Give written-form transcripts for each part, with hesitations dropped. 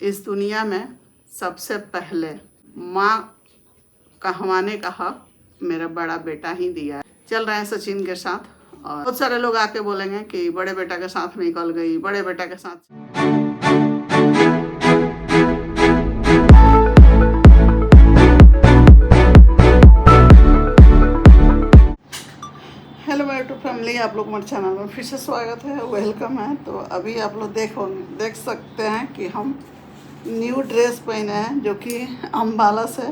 इस दुनिया में सबसे पहले माँ कहवाने का हक मेरा बड़ा बेटा ही दिया है। चल रहे हैं सचिन के साथ, और बहुत सारे लोग आके बोलेंगे कि बड़े बेटा के साथ निकल गई, बड़े बेटा के साथ। हेलो माय टू फैमिली, आप लोग हमारे चैनल में फिर से स्वागत है, वेलकम है। तो अभी आप लोग देख सकते हैं कि हम न्यू ड्रेस पहने हैं, जो कि अम्बाला से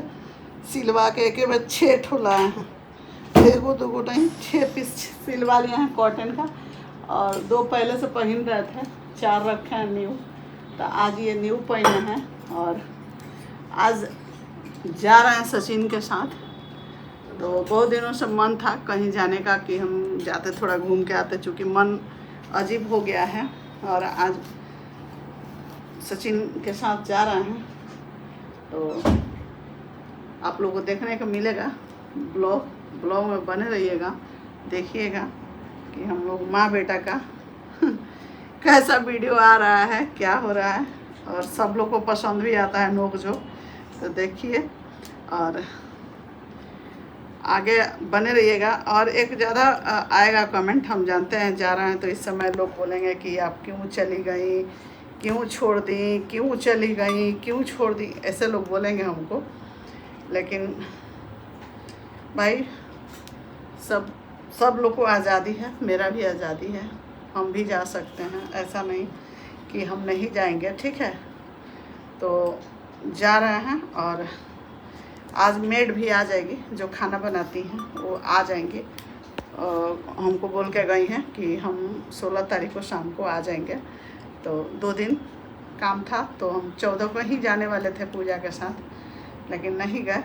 सिलवा के एक में 6 ठो लाए हैं। एगो दूगो नहीं, 6 पीस सिलवा लिए हैं कॉटन का, और 2 पहले से पहन रहे थे, 4 रखे हैं न्यू। तो आज ये न्यू पहने हैं और आज जा रहे हैं सचिन के साथ। तो बहुत दिनों से मन था कहीं जाने का कि हम जाते, थोड़ा घूम के आते, चूँकि मन अजीब हो गया है। और आज सचिन के साथ जा रहे हैं, तो आप लोगों को देखने को मिलेगा। ब्लॉग में बने रहिएगा, देखिएगा कि हम लोग माँ बेटा का कैसा वीडियो आ रहा है, क्या हो रहा है, और सब लोग को पसंद भी आता है नोक झोंक। तो देखिए और आगे बने रहिएगा। और एक ज़्यादा आएगा कमेंट, हम जानते हैं जा रहे हैं तो इस समय लोग बोलेंगे कि आप क्यों चली गई, क्यों छोड़ दी, क्यों चली गई, क्यों छोड़ दी, ऐसे लोग बोलेंगे हमको। लेकिन भाई सब लोग को आज़ादी है, मेरा भी आज़ादी है, हम भी जा सकते हैं, ऐसा नहीं कि हम नहीं जाएंगे, ठीक है। तो जा रहे हैं और आज मेड भी आ जाएगी, जो खाना बनाती हैं वो आ जाएंगी। हमको बोल के गई हैं कि हम 16 तारीख को शाम को आ जाएंगे। तो 2 दिन काम था, तो हम 14 को ही जाने वाले थे पूजा के साथ, लेकिन नहीं गए।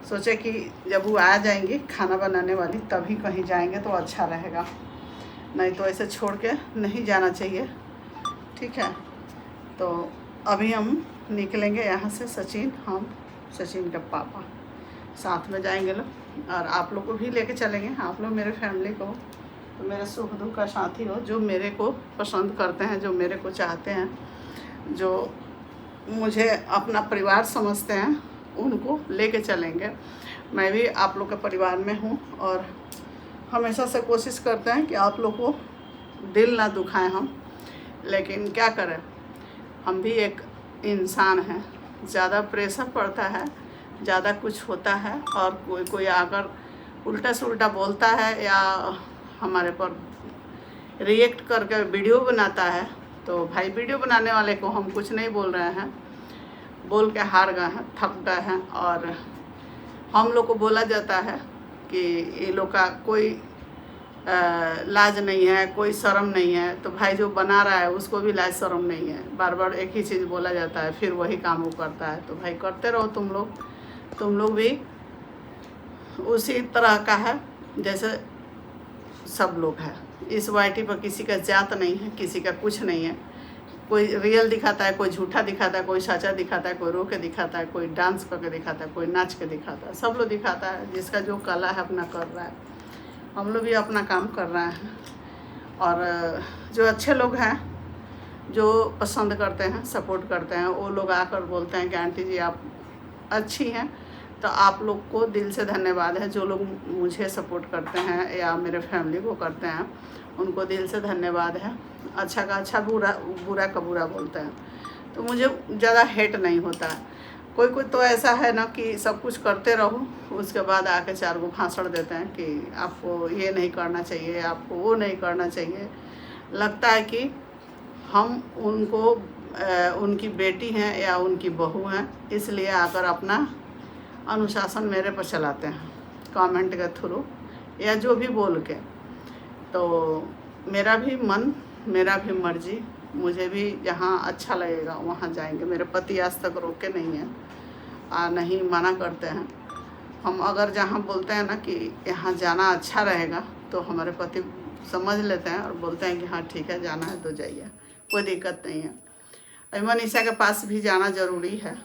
सोचे कि जब वो आ जाएंगी खाना बनाने वाली तभी कहीं जाएंगे तो अच्छा रहेगा, नहीं तो ऐसे छोड़ के नहीं जाना चाहिए, ठीक है। तो अभी हम निकलेंगे यहाँ से, सचिन का पापा साथ में जाएंगे लोग, और आप लोग को भी लेके चलेंगे। आप लोग मेरे फैमिली को, तो मेरे सुख दुख का साथी हो, जो मेरे को पसंद करते हैं, जो मेरे को चाहते हैं, जो मुझे अपना परिवार समझते हैं, उनको लेके चलेंगे। मैं भी आप लोग के परिवार में हूँ, और हमेशा से कोशिश करते हैं कि आप लोग को दिल ना दुखाएं हम, लेकिन क्या करें, हम भी एक इंसान हैं। ज़्यादा प्रेशर पड़ता है, ज़्यादा कुछ होता है, और कोई आकर उल्टा से उल्टा बोलता है या हमारे पर रिएक्ट करके वीडियो बनाता है, तो भाई वीडियो बनाने वाले को हम कुछ नहीं बोल रहे हैं, बोल के हार गए हैं, थक गए हैं। और हम लोग को बोला जाता है कि ये लोग का कोई लाज नहीं है, कोई शर्म नहीं है। तो भाई जो बना रहा है उसको भी लाज शर्म नहीं है, बार बार एक ही चीज़ बोला जाता है, फिर वही काम वो करता है। तो भाई करते रहो, तुम लोग भी उसी तरह का है जैसे सब लोग हैं। इस वाईटी पर किसी का जात नहीं है, किसी का कुछ नहीं है। कोई रियल दिखाता है, कोई झूठा दिखाता है, कोई सच्चा दिखाता है, कोई रो के दिखाता है, कोई डांस करके दिखाता है, कोई नाच के दिखाता है। सब लोग दिखाता है, जिसका जो कला है अपना कर रहा है। हम लोग भी अपना काम कर रहे हैं। और जो अच्छे लोग हैं, जो पसंद करते हैं, सपोर्ट करते हैं, वो लोग आकर बोलते हैं कि आंटी जी आप अच्छी हैं। तो आप लोग को दिल से धन्यवाद है। जो लोग मुझे सपोर्ट करते हैं या मेरे फैमिली को करते हैं, उनको दिल से धन्यवाद है। अच्छा का अच्छा, बुरा का बुरा बोलते हैं, तो मुझे ज़्यादा हेट नहीं होता है। कोई तो ऐसा है ना कि सब कुछ करते रहो, उसके बाद आके 4 गो भाषण देते हैं कि आपको ये नहीं करना चाहिए, आपको वो नहीं करना चाहिए। लगता है कि हम उनको उनकी बेटी हैं या उनकी बहू हैं, इसलिए आकर अपना अनुशासन मेरे पर चलाते हैं, कमेंट के थ्रू या जो भी बोल के। तो मेरा भी मन, मेरा भी मर्जी, मुझे भी जहाँ अच्छा लगेगा वहाँ जाएंगे। मेरे पति आज तक रोके नहीं हैं, नहीं मना करते हैं। हम अगर जहाँ बोलते हैं ना कि यहाँ जाना अच्छा रहेगा, तो हमारे पति समझ लेते हैं और बोलते हैं कि हाँ ठीक है, जाना है तो जाइए, कोई दिक्कत नहीं है। अभी मनीषा के पास भी जाना ज़रूरी है,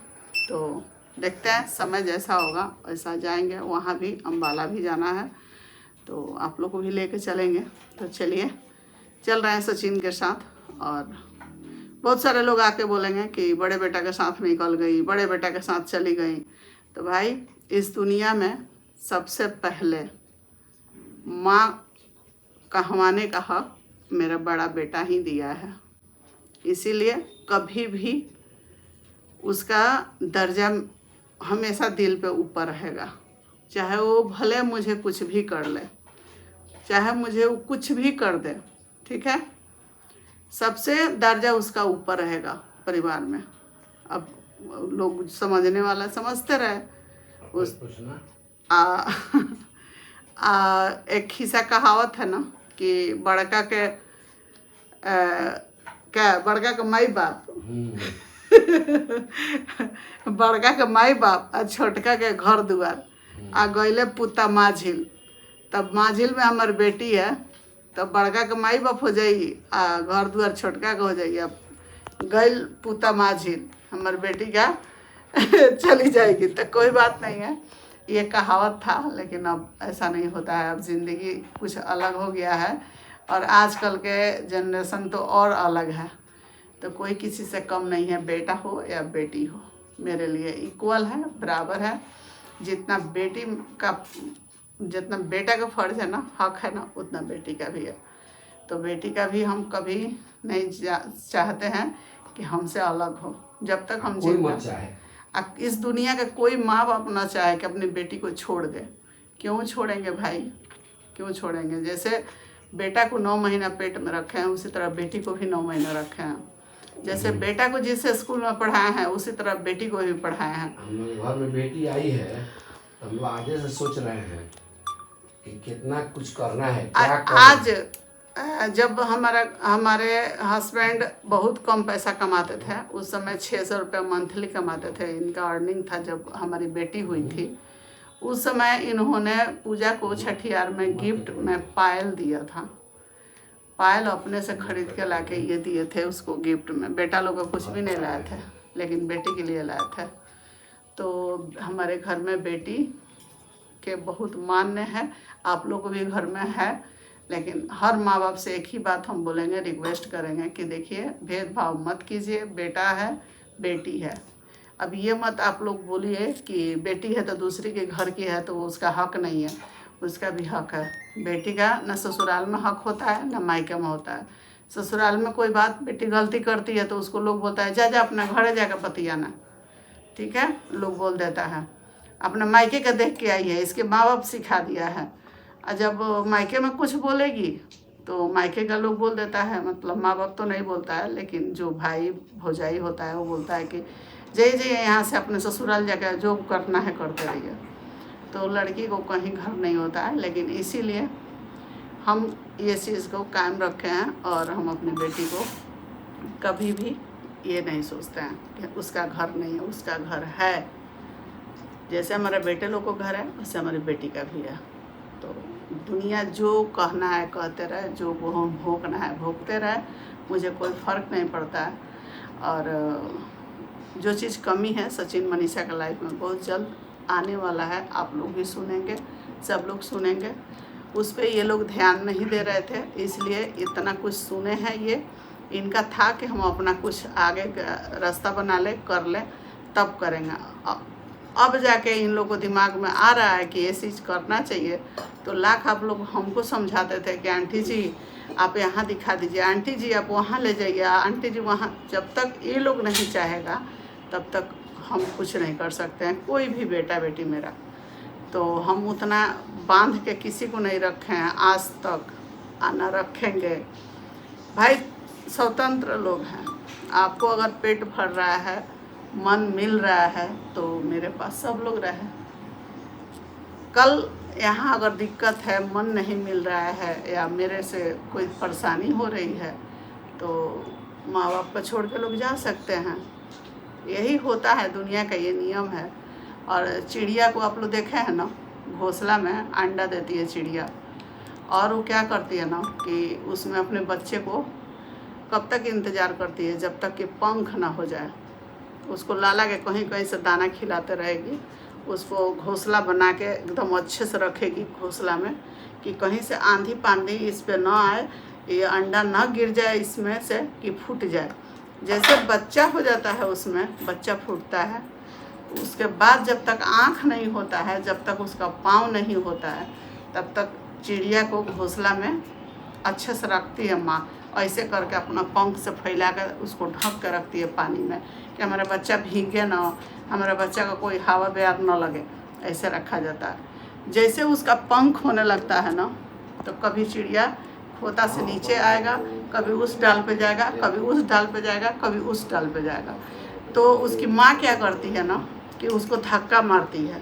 तो देखते हैं समय जैसा होगा वैसा जाएंगे। वहाँ भी अम्बाला भी जाना है, तो आप लोग को भी लेके चलेंगे। तो चलिए, चल रहे हैं सचिन के साथ, और बहुत सारे लोग आके बोलेंगे कि बड़े बेटा के साथ निकल गई, बड़े बेटा के साथ चली गई। तो भाई इस दुनिया में सबसे पहले माँ कहवाने का हक मेरा बड़ा बेटा ही दिया है, इसीलिए कभी भी उसका दर्जा हमेशा दिल पे ऊपर रहेगा। चाहे वो भले मुझे कुछ भी कर ले, चाहे मुझे वो कुछ भी कर दे, ठीक है, सबसे दर्जा उसका ऊपर रहेगा परिवार में। अब लोग समझने वाला समझते रहे। उस एक खिस्सा कहावत है ना कि बड़का के बड़का के माई बाप बड़का के माई बाप आ छोटका के घर दुआर आ गईले पुता माझिल। तब माझिल में हमार बेटी है, तब बड़का के माई बाप हो जाएगी आ घर दुआर छोटका के हो जाएगी। अब गईल पुता माझिल हमार बेटी का चली जाएगी। तो कोई बात नहीं है, ये कहावत था, लेकिन अब ऐसा नहीं होता है। अब ज़िंदगी कुछ अलग हो गया है और आजकल के जनरेशन तो और अलग है। तो कोई किसी से कम नहीं है, बेटा हो या बेटी हो, मेरे लिए इक्वल है, बराबर है। जितना बेटा का फर्ज है ना, हक है ना, उतना बेटी का भी है। तो बेटी का भी हम कभी नहीं चाहते हैं कि हमसे अलग हो। जब तक हम इस दुनिया का कोई माँ बाप ना चाहे कि अपनी बेटी को छोड़ दे। क्यों छोड़ेंगे भाई, क्यों छोड़ेंगे? जैसे बेटा को 9 महीना पेट में रखे हैं, उसी तरह बेटी को भी 9 महीना रखे हैं। जैसे बेटा को जिस स्कूल में पढ़ाए हैं, उसी तरह बेटी को भी पढ़ाए हैं। हम लोग घर में बेटी आई है, हम लोग आगे से सोच रहे हैं कि कितना कुछ करना है, क्या करना। आज जब हमारे हस्बैंड बहुत कम पैसा कमाते थे, उस समय 600 रुपये मंथली कमाते थे, इनका अर्निंग था। जब हमारी बेटी हुई थी उस समय इन्होंने पूजा को छठियार में गिफ्ट में पायल दिया था। पायल अपने से खरीद के लाके ये दिए थे उसको गिफ्ट में। बेटा लोग को कुछ भी नहीं लाए थे, लेकिन बेटी के लिए लाए थे। तो हमारे घर में बेटी के बहुत मान्य है, आप लोग को भी घर में है। लेकिन हर माँ बाप से एक ही बात हम बोलेंगे, रिक्वेस्ट करेंगे कि देखिए भेदभाव मत कीजिए। बेटा है, बेटी है। अब ये मत आप लोग बोलिए कि बेटी है तो दूसरी के घर की है तो उसका हक नहीं है, उसका भी हक है। बेटी का न ससुराल में हक होता है न मायके में होता है। ससुराल में कोई बात बेटी गलती करती है तो उसको लोग बोलता है जा अपना घर जाकर बतियाना, ठीक है, लोग बोल देता है। अपने मायके का देख के आई है, इसके माँ बाप सिखा दिया है। और जब मायके में कुछ बोलेगी तो मायके का लोग बोल देता है, मतलब माँ बाप तो नहीं बोलता है, लेकिन जो भाई भौजाई होता है वो बोलता है कि जय यहाँ से अपने ससुराल जाकर जो करना है करते रहिए। तो लड़की को कहीं घर नहीं होता है। लेकिन इसीलिए हम ये चीज़ को कायम रखे हैं और हम अपनी बेटी को कभी भी ये नहीं सोचते हैं कि उसका घर नहीं है, उसका घर है। जैसे हमारे बेटे लोग को घर है, वैसे हमारी बेटी का भी है। तो दुनिया जो कहना है कहते रहे, जो भोंकना है भोंकते रहे, मुझे कोई फ़र्क नहीं पड़ता है। और जो चीज़ कमी है सचिन मनीषा का लाइफ में बहुत जल्द आने वाला है, आप लोग भी सुनेंगे, सब लोग सुनेंगे। उस पर ये लोग ध्यान नहीं दे रहे थे, इसलिए इतना कुछ सुने हैं। ये इनका था कि हम अपना कुछ आगे रास्ता बना ले, कर ले, तब करेंगे। अब जाके इन लोगों को दिमाग में आ रहा है कि ये चीज़ करना चाहिए। तो लाख आप लोग हमको समझाते थे कि आंटी जी आप यहाँ दिखा दीजिए, आंटी जी आप वहाँ ले जाइए, आंटी जी वहाँ। जब तक ये लोग नहीं चाहेगा तब तक हम कुछ नहीं कर सकते हैं, कोई भी बेटा बेटी मेरा। तो हम उतना बांध के किसी को नहीं रखे हैं आज तक, आना रखेंगे। भाई स्वतंत्र लोग हैं, आपको अगर पेट भर रहा है, मन मिल रहा है, तो मेरे पास सब लोग रहे। कल यहाँ अगर दिक्कत है, मन नहीं मिल रहा है या मेरे से कोई परेशानी हो रही है, तो माँ बाप को छोड़ के लोग जा सकते हैं। यही होता है, दुनिया का ये नियम है। और चिड़िया को आप लोग देखे हैं ना, घोंसला में अंडा देती है चिड़िया, और वो क्या करती है ना कि उसमें अपने बच्चे को कब तक इंतज़ार करती है, जब तक कि पंख ना हो जाए। उसको लाला के कहीं कहीं से दाना खिलाते रहेगी, उसको घोंसला बना के एकदम अच्छे से रखेगी घोंसला में, कि कहीं से आंधी पांधी इस पे ना आए, ये अंडा ना गिर जाए इसमें से कि फूट जाए। जैसे बच्चा हो जाता है, उसमें बच्चा फूटता है, उसके बाद जब तक आँख नहीं होता है, जब तक उसका पाँव नहीं होता है, तब तक चिड़िया को घोंसला में अच्छे से रखती है माँ। ऐसे करके अपना पंख से फैला कर उसको ढक कर रखती है पानी में, कि हमारा बच्चा भीगे ना हो, हमारा बच्चा का कोई हवा बयार न लगे, ऐसे रखा जाता है। जैसे उसका पंख होने लगता है ना, तो कभी चिड़िया खोता से नीचे आएगा, कभी उस डाल पे जाएगा, कभी उस डाल पे जाएगा, कभी उस डाल पे जाएगा। तो उसकी माँ क्या करती है ना, कि उसको धक्का मारती है,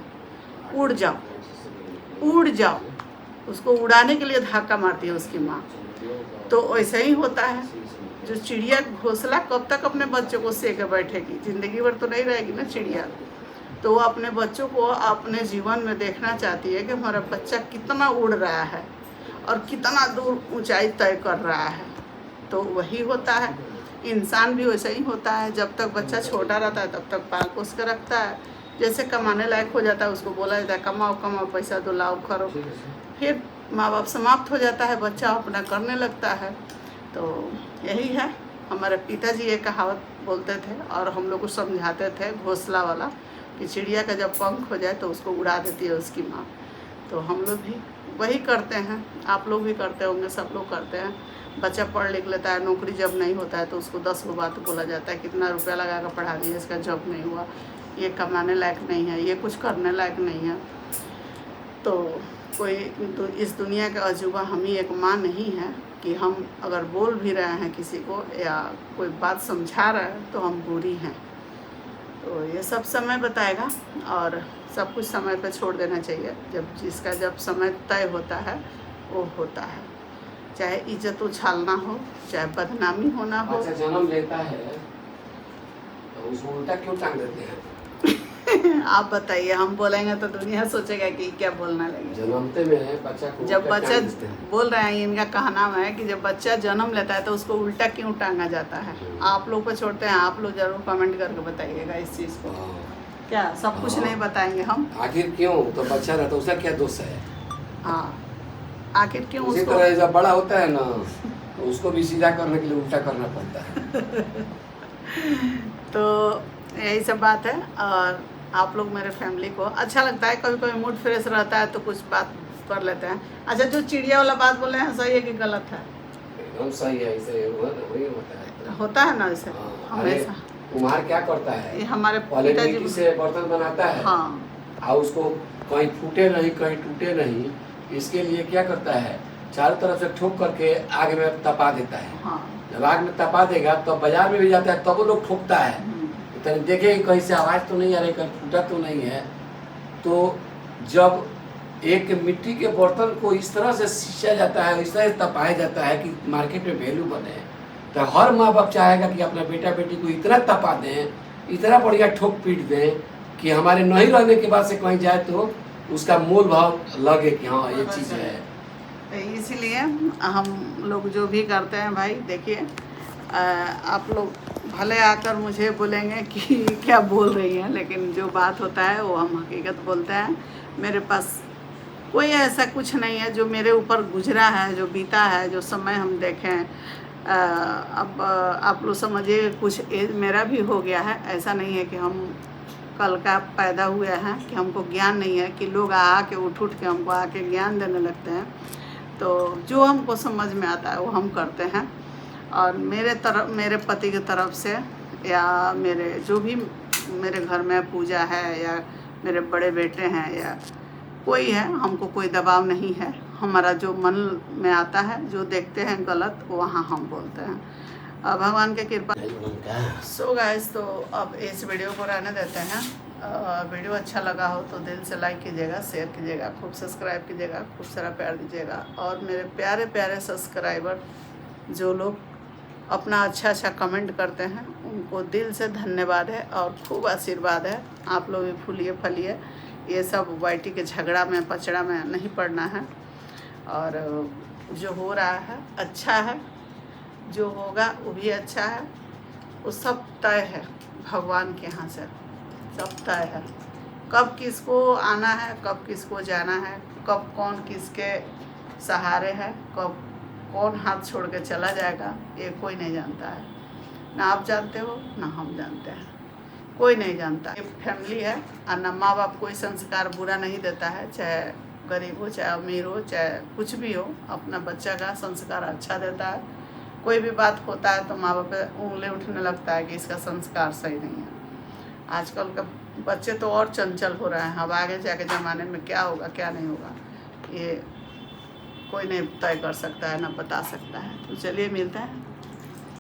उड़ जाओ उड़ जाओ, उसको उड़ाने के लिए धक्का मारती है उसकी माँ। तो ऐसे ही होता है, जो चिड़िया घोंसला कब तक अपने बच्चों को सेके बैठेगी, ज़िंदगी भर तो नहीं रहेगी ना चिड़िया। तो वो अपने बच्चों को अपने जीवन में देखना चाहती है कि हमारा बच्चा कितना उड़ रहा है और कितना दूर ऊंचाई तय कर रहा है। तो वही होता है, इंसान भी वैसा ही होता है। जब तक बच्चा छोटा रहता है तब तक पाल पोस कर रखता है, जैसे कमाने लायक हो जाता है उसको बोला जाता है कमाओ कमाओ, पैसा दो, लाओ करो। फिर माँ बाप समाप्त हो जाता है, बच्चा अपना करने लगता है। तो यही है, हमारे पिताजी ये कहावत बोलते थे और हम लोग को समझाते थे, घोंसला वाला, कि चिड़िया का जब पंख हो जाए तो उसको उड़ा देती है उसकी माँ। तो हम लोग भी वही करते हैं, आप लोग भी करते होंगे, सब लोग करते हैं। बच्चा पढ़ लिख लेता है, नौकरी जब नहीं होता है तो उसको 10 गो बात बोला जाता है, कितना रुपया लगा कर पढ़ा दिए, इसका जॉब नहीं हुआ, ये कमाने लायक नहीं है, ये कुछ करने लायक नहीं है। तो कोई तो इस दुनिया का अजूबा हम ही एक माँ नहीं है कि हम अगर बोल भी रहे हैं किसी को या कोई बात समझा रहे हैं तो हम बुरी हैं। तो ये सब समय बताएगा और सब कुछ समय पे छोड़ देना चाहिए। जिसका जब समय तय होता है वो होता है, चाहे इज्जत उछालना हो, चाहे बदनामी होना हो। अच्छा, जन्म लेता है तो उसको उल्टा क्यों टांग देते हैं? आप बताइए, हम बोलेंगे तो दुनिया सोचेगा कि क्या बोलना लगे। जन्मते में बच्चा को जब बच्चा बोल रहे हैं, इनका कहना है कि जब बच्चा जन्म लेता है तो उसको उल्टा क्यों टांगा जाता है। आप लोग को छोड़ते हैं, आप लोग जरूर कमेंट करके बताइएगा इस चीज़ को। क्या सब कुछ नहीं बताएंगे हम? आखिर क्यों? तो बच्चा रहता है, उसका क्या दोष है? हाँ, आखिर क्यों? उसी तरह जब बड़ा होता है ना तो उसको भी सीधा करने के लिए उल्टा करना पड़ता है। तो यही सब बात है। और आप लोग मेरे फैमिली को अच्छा लगता है, कभी कभी मूड फ्रेश रहता है तो कुछ बात कर लेते हैं। अच्छा, जो चिड़िया वाला बात बोले हैं, सही है कि गलत है? एकदम सही है, ऐसे वही होता है ना ऐसे हमेशा। कुम्हार क्या करता है, ये हमारे पिताजी मिट्टी से बर्तन बनाता है। हाँ। और उसको कहीं फूटे नहीं, कहीं टूटे नहीं, इसके लिए क्या करता है, चारों तरफ से ठोक करके आग में तपा देता है। हाँ। जब आग में तपा देगा तो बाजार में भी जाता है, तब वो लोग ठोकता है, तो देखे कहीं से आवाज़ तो नहीं आ रही, कहीं फूटा तो नहीं है। तो जब एक मिट्टी के बर्तन को इस तरह से सींचा जाता है, इस तरह से तपाया जाता है कि मार्केट में वैल्यू बने, तो हर माँ बाप चाहेगा कि अपना बेटा बेटी को इतना तपा दें, इतना बढ़िया ठोक पीट दें कि हमारे नहीं रहने के बाद से कहीं जाए तो उसका मोल भाव लगे कि हाँ ये चीज़ है। इसीलिए हम लोग जो भी करते हैं भाई, देखिए आप लोग भले आकर मुझे बोलेंगे कि क्या बोल रही हैं, लेकिन जो बात होता है वो हम हकीकत बोलते हैं। मेरे पास कोई ऐसा कुछ नहीं है जो मेरे ऊपर गुजरा है, जो बीता है, जो समय हम देखें। अब आप लोग समझिए, कुछ एज मेरा भी हो गया है। ऐसा नहीं है कि हम कल का पैदा हुए हैं कि हमको ज्ञान नहीं है, कि लोग आके उठ के हमको आके ज्ञान देने लगते हैं। तो जो हमको समझ में आता है वो हम करते हैं। और मेरे पति की तरफ से या मेरे जो भी मेरे घर में पूजा है या मेरे बड़े बेटे हैं या कोई है, हमको कोई दबाव नहीं है। हमारा जो मन में आता है, जो देखते हैं गलत, वहाँ हम बोलते हैं। भगवान की कृपा। सो गाइस, तो अब इस वीडियो को रहने देते हैं। वीडियो अच्छा लगा हो तो दिल से लाइक कीजिएगा, शेयर कीजिएगा, खूब सब्सक्राइब कीजिएगा, खूब सारा प्यार दीजिएगा। और मेरे प्यारे प्यारे सब्सक्राइबर जो लोग अपना अच्छा कमेंट करते हैं, उनको दिल से धन्यवाद है और खूब आशीर्वाद है। आप लोग भी फूलिए फलिए, ये सब वाइटी के झगड़ा में पचड़ा में नहीं पड़ना है। और जो हो रहा है अच्छा है, जो होगा वो भी अच्छा है। वो सब तय है भगवान के यहाँ से, सब तय है। कब किसको आना है, कब किसको जाना है, कब कौन किसके सहारे है, कब कौन हाथ छोड़ के चला जाएगा, ये कोई नहीं जानता है। ना आप जानते हो ना हम जानते हैं, कोई नहीं जानता। ये फैमिली है और ना माँ बाप कोई संस्कार बुरा नहीं देता है, चाहे गरीब हो चाहे अमीर हो चाहे कुछ भी हो, अपना बच्चा का संस्कार अच्छा देता है। कोई भी बात होता है तो माँ बाप पे उंगली उठने लगता है कि इसका संस्कार सही नहीं है। आजकल का बच्चे तो और चंचल हो रहे हैं। अब आगे जाके ज़माने में क्या होगा क्या नहीं होगा ये कोई नहीं तय कर सकता है ना बता सकता है। तो चलिए मिलता है।